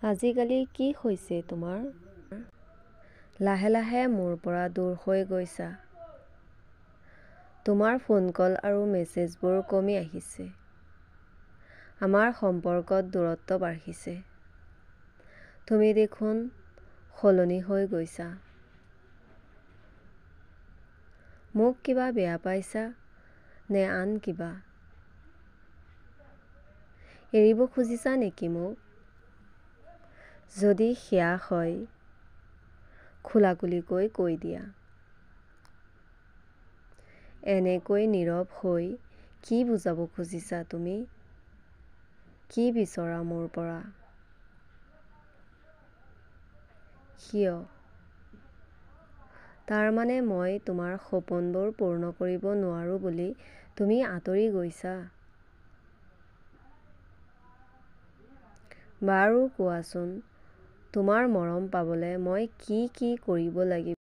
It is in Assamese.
আজিকালি কি হৈছে তোমাৰ? লাহে লাহে মোৰ পৰা দূৰ হৈ গৈছা। তোমাৰ ফোন কল আৰু মেছেজবোৰ কমি আহিছে। আমাৰ সম্পৰ্কত দূৰত্ব বাঢ়িছে। তুমি দেখোন সলনি হৈ গৈছা। মোক কিবা বেয়া পাইছা নে আন কিবা? এৰিব খুজিছা নেকি মোক? যদি সেয়া হয়, খোলাখুলিকৈ কৈ দিয়া। এনেকৈ নীৰৱ হৈ কি বুজাব খুজিছা তুমি? কি বিচৰা মোৰ পৰা? কিয়? তাৰমানে মই তোমাৰ সপোনবোৰ পূৰ্ণ কৰিব নোৱাৰো বুলি তুমি আঁতৰি গৈছা? বাৰু কোৱাচোন, তোমাৰ মৰম পাবলৈ মই কি কৰিব লাগিব?